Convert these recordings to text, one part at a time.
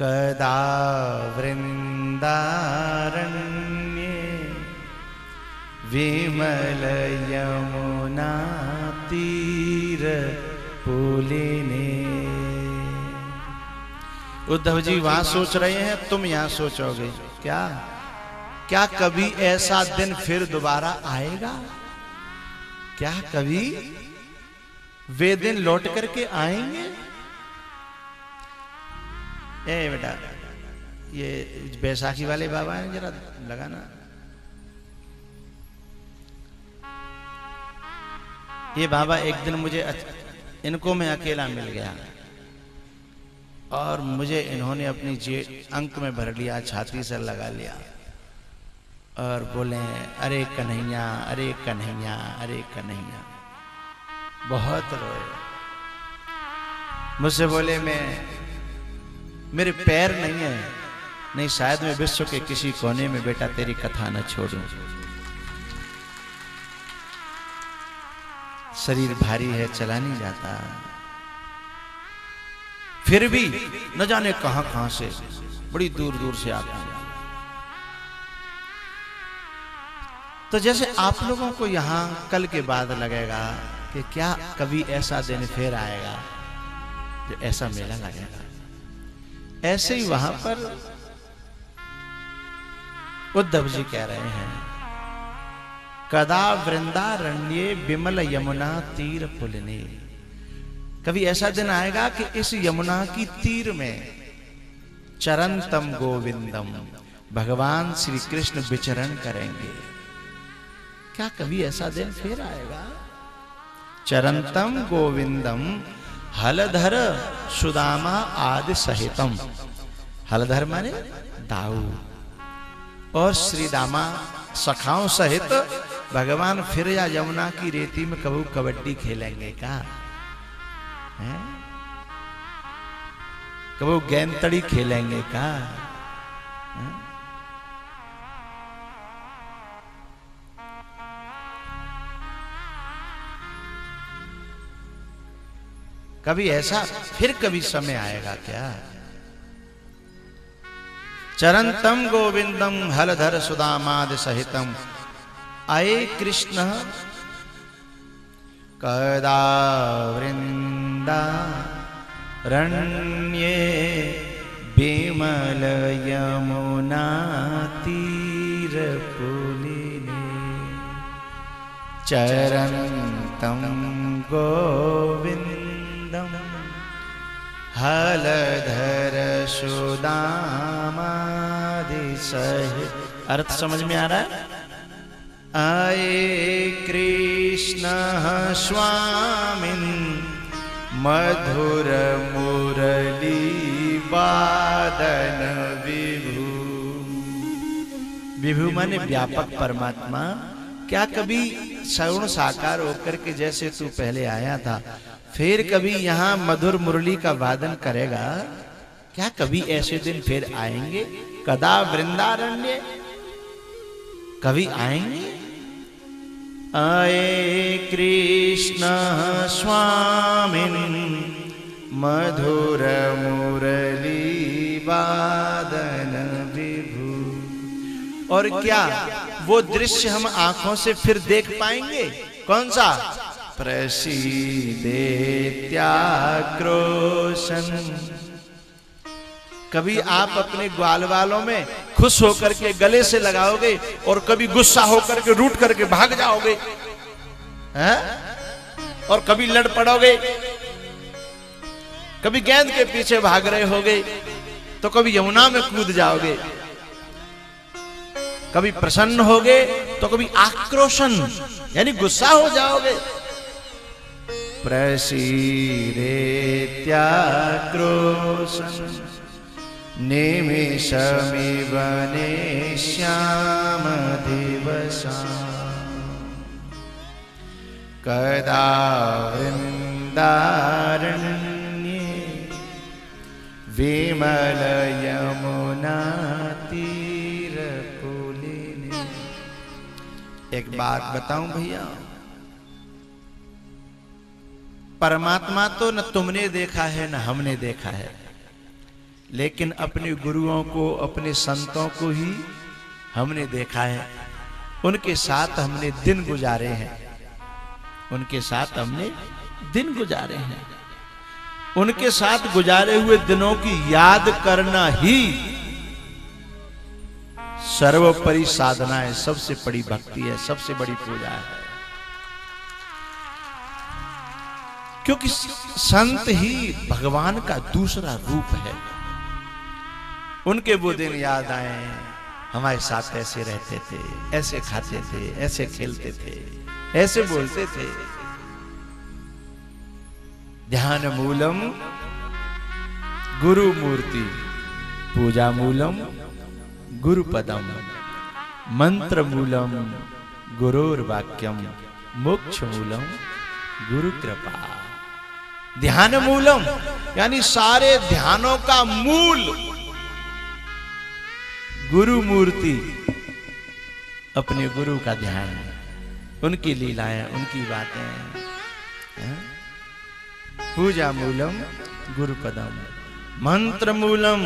कदा वृंदारण्ये विमल यमुना तीर पुलिने। उद्धव जी वहां सोच रहे हैं, तुम यहां सोचोगे क्या? क्या कभी ऐसा दिन फिर दोबारा आएगा? क्या कभी वे दिन लौट करके आएंगे? ए बेटा, ये बैसाखी वाले बाबा हैं, जरा लगाना। ये बाबा एक दिन मुझे इनको मैं अकेला मिल गया और मुझे इन्होंने अपनी अंक में भर लिया, छाती से लगा लिया और बोले, अरे कन्हैया, अरे कन्हैया, अरे कन्हैया। बहुत रोए। मुझसे बोले, मेरे पैर नहीं है, नहीं शायद मैं विश्व के किसी कोने में बेटा तेरी कथा न छोड़ूं। शरीर भारी है, चला नहीं जाता। फिर भी न जाने कहां कहां से, बड़ी दूर दूर से आते हैं। तो जैसे आप लोगों को यहां कल के बाद लगेगा कि क्या कभी ऐसा दिन फिर आएगा जो ऐसा मेला लगेगा, ऐसे ही वहां पर उद्धव जी कह रहे हैं, कदा वृंदारण्ये विमल यमुना तीर पुलिने। कभी ऐसा दिन आएगा कि इस यमुना की तीर में चरंतम गोविंदम, भगवान श्री कृष्ण विचरण करेंगे। क्या कभी ऐसा दिन फिर आएगा? चरंतम गोविंदम हलधर सुदामा आदि सहितम। हलधर माने दाऊ और श्री दामा सखाओं सहित भगवान फिर या यमुना की रेती में कबू कबड्डी खेलेंगे क्या? कबू गेंदतड़ी खेलेंगे क्या? कभी ऐसा फिर कभी समय आएगा क्या? चरंतम गोविंदम हलधर सुदामादि सहितम आये कृष्ण कदा वृंदारण्ये विमल यमुना तीर पुलिने। चरंतम गोविंदम हलधर सुदामादि सहित। अर्थ समझ में आ रहा है? आये कृष्ण स्वामिन् मधुर मुरली वादन विभु। विभु माने व्यापक परमात्मा। क्या कभी सगुण साकार होकर के जैसे तू पहले आया था फिर कभी यहाँ मधुर मुरली का वादन करेगा? क्या कभी ऐसे दिन फिर आएंगे? कदा वृंदारण्य, कभी आएंगे? आये कृष्ण स्वामिन् मधुर मुरली वादन विभु। और क्या वो दृश्य हम आंखों से फिर देख पाएंगे? कौन सा? प्रसीदेत्याक्रोशन। कभी आप अपने ग्वाल वालों में खुश होकर के गले से लगाओगे और कभी गुस्सा होकर के रूठ करके भाग जाओगे, हैं? और कभी लड़ पड़ोगे, कभी गेंद के पीछे भाग रहे होगे, तो कभी यमुना में कूद जाओगे। कभी प्रसन्न होगे तो कभी आक्रोशन यानी गुस्सा हो जाओगे। प्रसीदेत्याक्रोशन निमिषमिव नेष्याम दिवसान्। कदा वृंदारण्ये विमल यमुना तीर पुलिने। एक बात बताऊं भैया, परमात्मा तो न तुमने देखा है न हमने देखा है, लेकिन अपने गुरुओं को, अपने संतों को ही हमने देखा है, उनके साथ हमने दिन गुजारे हैं, उनके साथ हमने दिन गुजारे हैं। उनके साथ गुजारे हुए दिनों की याद करना ही सर्वोपरि साधना है, सबसे बड़ी भक्ति है, सबसे बड़ी पूजा है। क्योंकि संत ही भगवान का दूसरा रूप है। उनके वो दिन याद आए, हमारे साथ ऐसे रहते थे, ऐसे खाते थे, ऐसे खेलते थे, ऐसे बोलते थे। ध्यान मूलम गुरु मूर्ति, पूजा मूलम गुरु पदम, मंत्र मूलम गुरुर वाक्यम, मोक्ष मूलम गुरु कृपा। ध्यान मूलम यानी सारे ध्यानों का मूल गुरु मूर्ति, अपने गुरु का ध्यान, उनकी लीलाएं, उनकी बातें। पूजा मूलम गुरु पदम, मंत्र मूलम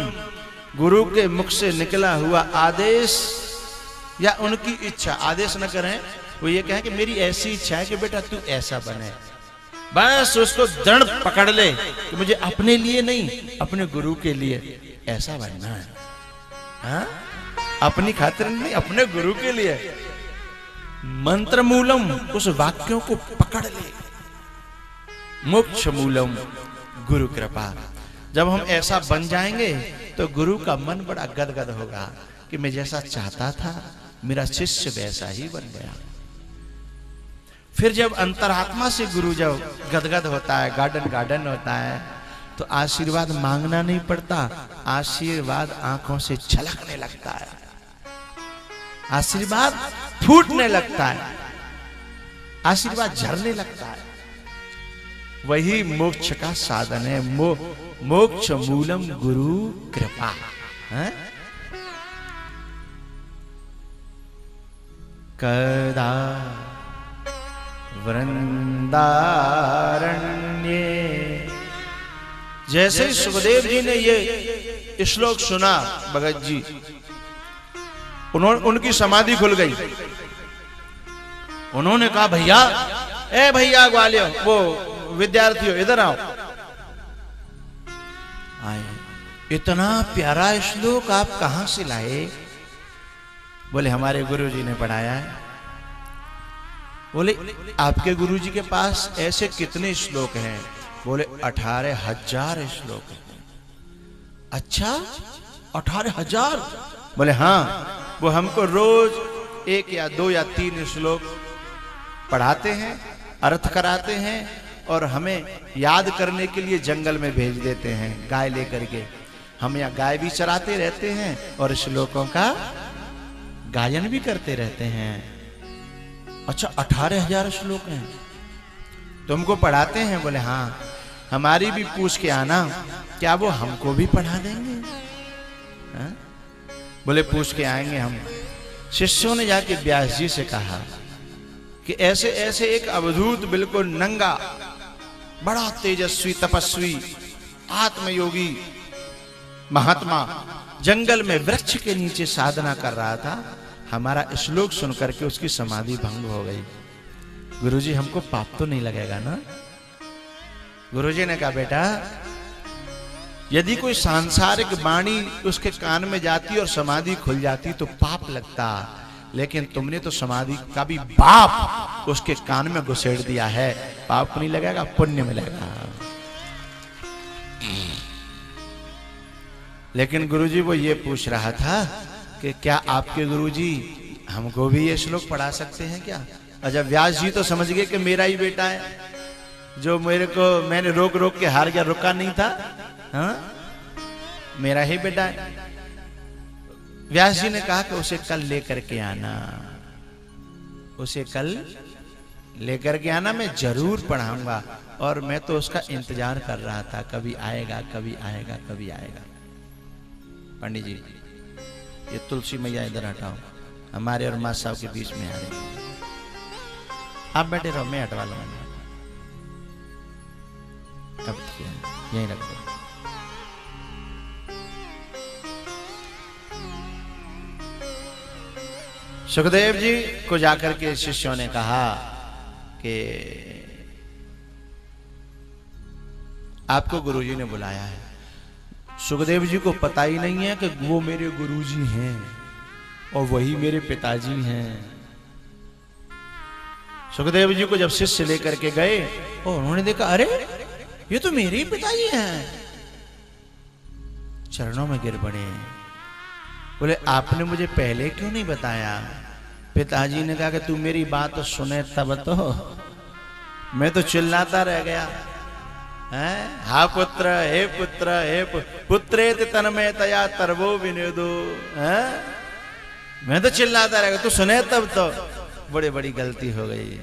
गुरु के मुख से निकला हुआ आदेश या उनकी इच्छा। आदेश न करें, वो ये कहें कि मेरी ऐसी इच्छा है कि बेटा तू ऐसा बने, बस उसको दृढ़ पकड़ ले कि मुझे अपने लिए नहीं, अपने गुरु के लिए ऐसा बनना है। हाँ? अपनी खातिर नहीं, अपने गुरु के लिए। मंत्र मूलम उस वाक्यों को पकड़ ले, मोक्ष मूलम गुरु कृपा। जब हम ऐसा बन जाएंगे तो गुरु का मन बड़ा गदगद होगा कि मैं जैसा चाहता था मेरा शिष्य वैसा ही बन गया। फिर जब अंतरात्मा से गुरु जब गदगद होता है, गार्डन गार्डन होता है, तो आशीर्वाद मांगना नहीं पड़ता, आशीर्वाद आंखों से झलकने लगता है, आशीर्वाद फूटने लगता है, आशीर्वाद झरने लगता है। वही मोक्ष का साधन है। मोक्ष मूलम गुरु कृपा। कदा वृंदारण्ये, जैसे सुखदेव जी ने ये श्लोक सुना, भगत जी उनकी समाधि खुल गई। उन्होंने कहा भैया, ए भैया ग्वालियर, वो विद्यार्थियों इधर आओ। आए, इतना प्यारा श्लोक आप कहां से लाए? बोले हमारे गुरुजी ने पढ़ाया है। बोले आपके गुरुजी के पास ऐसे कितने श्लोक हैं? बोले 18,000 श्लोक हैं। अच्छा 18,000? बोले हाँ, वो हमको रोज 1 या 2 या 3 श्लोक पढ़ाते हैं, अर्थ कराते हैं और हमें याद करने के लिए जंगल में भेज देते हैं गाय लेकर के। हम यहाँ गाय भी चराते रहते हैं और श्लोकों का गायन भी करते रहते हैं। अच्छा 18,000 श्लोक हैं, तुमको पढ़ाते हैं? बोले हाँ। हमारी भी पूछ के आना, क्या वो हमको भी पढ़ा देंगे? हा? बोले पूछ के आएंगे हम। शिष्यों ने जाके व्यास जी से कहा कि ऐसे ऐसे एक अवधूत बिल्कुल नंगा बड़ा तेजस्वी तपस्वी आत्मयोगी महात्मा जंगल में वृक्ष के नीचे साधना कर रहा था। हमारा श्लोक सुनकर के उसकी समाधि भंग हो गई। गुरुजी हमको पाप तो नहीं लगेगा ना? गुरुजी ने कहा बेटा, यदि कोई सांसारिक वाणी उसके कान में जाती और समाधि खुल जाती तो पाप लगता, लेकिन तुमने तो समाधि का भी बाप उसके कान में घुसेड़ दिया है, पाप नहीं लगेगा, पुण्य मिलेगा। लेकिन गुरुजी वो ये पूछ रहा था कि क्या आपके गुरुजी हमको भी ये श्लोक पढ़ा सकते हैं क्या? और जब व्यास जी तो समझ गए कि मेरा ही बेटा है, जो मैंने रोक रोक के हार गया, रुका नहीं था, हाँ मेरा ही बेटा है। व्यास जी ने कहा कि उसे कल लेकर के आना, उसे कल लेकर के आना, मैं जरूर पढ़ाऊंगा। और मैं तो उसका इंतजार कर रहा था, कभी आएगा कभी आएगा कभी आएगा। पंडित जी ये तुलसी मैया इधर हटाओ, हमारे और माँ साहब के बीच में आ रहे हैं। आप बैठे रहो, मैं हटवा लूंगा। अब यहीं रख दो। सुखदेव जी को जाकर के शिष्यों ने कहा कि आपको गुरुजी ने बुलाया है। सुखदेव जी को पता ही नहीं है कि वो मेरे गुरुजी हैं और वही मेरे पिताजी हैं। सुखदेव जी को जब शिष्य लेकर के गए और उन्होंने देखा, अरे ये तो मेरे ही पिताजी हैं। चरणों में गिर पड़े, बोले आपने मुझे पहले क्यों नहीं बताया? पिताजी ने कहा कि तू मेरी बात तो सुने तब तो। मैं तो चिल्लाता रह गया, हा पुत्र हे पुत्र हे पुत्रेत तन्मयतया तरवो विनोदो। मैं तो चिल्लाता रह गया, तू सुने तब तो। बड़ी बड़ी गलती हो गई।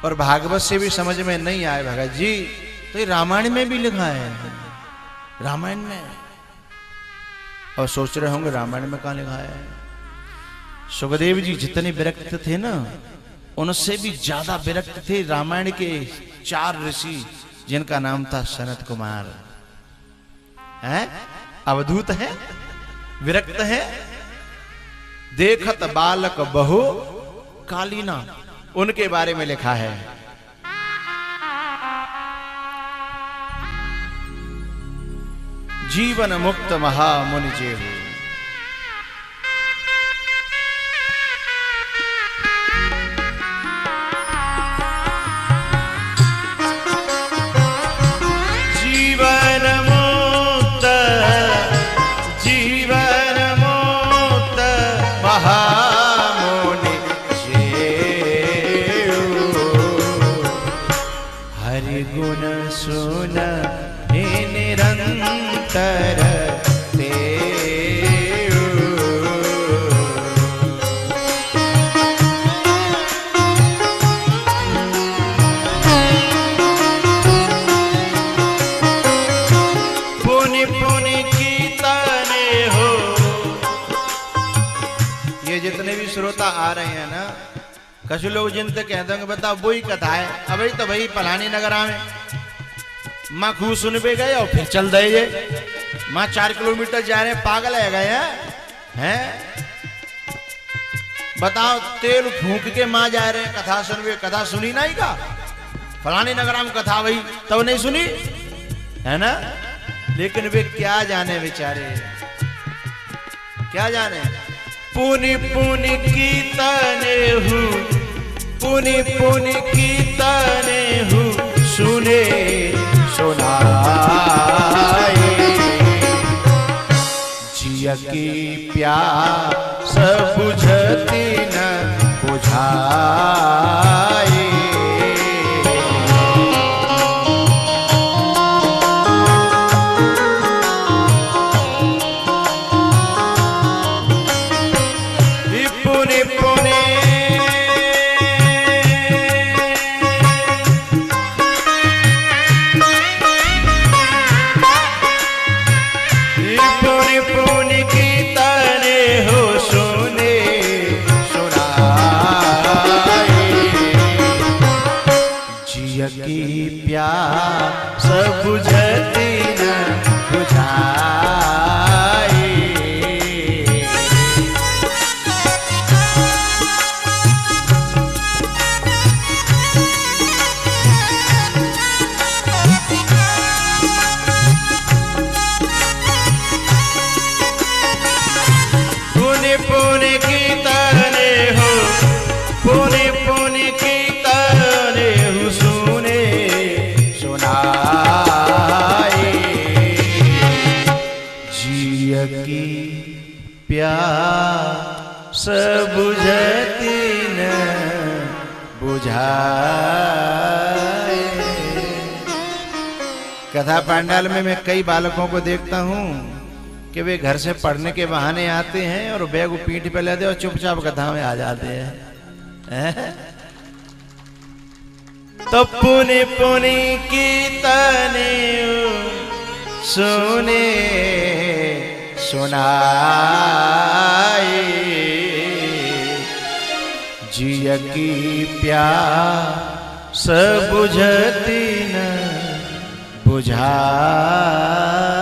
और भागवत से भी समझ में नहीं आए भगत जी, तो ये रामायण में भी लिखा है, रामायण में। और सोच रहे होंगे रामायण में कहां लिखा है? सुखदेव जी जितने विरक्त थे ना, उनसे भी ज्यादा विरक्त थे रामायण के 4 ऋषि, जिनका नाम था सनत कुमार। हैं? अवधूत है, विरक्त है, देखत बालक बहु कालीना, उनके बारे में लिखा है। जीवन मुक्त महामुनि जेहु। आ रहे हैं ना, कुछ लोग जिनसे कहते हैं बताओ वही कथा है, अभी तो भाई पलानी नगर में माँ खूब सुन पे गए और फिर चल दे ये माँ 4 किलोमीटर जा रहे, पागल है गए हैं? बताओ तेल फूंक के माँ जा रहे हैं, कथा सुनवे, कथा सुनी नहीं का? फलानी नगर में कथा वही तो नहीं सुनी है ना। लेकिन वे क्या जाने बेचारे, क्या जाने। पुनि पुनि कीर्तने हूँ, पुनि पुनि कीर्तने हूँ, सुने सुनाए। जिया की प्यास बुझती न बुझाए। प्यास बुझती न बुझाए। पुनि पुनि कीर्तने हो, पुनि पुनि कीर्तने हो, सुने जिया की प्यास बुझती न बुझाए। कथा पंडाल में मैं कई बालकों को देखता हूँ कि वे घर से पढ़ने के बहाने आते हैं और बैग पीठ पे लेते और चुपचाप कथा में आ जाते हैं। तो पुनि पुनि कीर्तने सुने सुनाए। जिया की प्यास बुझती न बुझाए।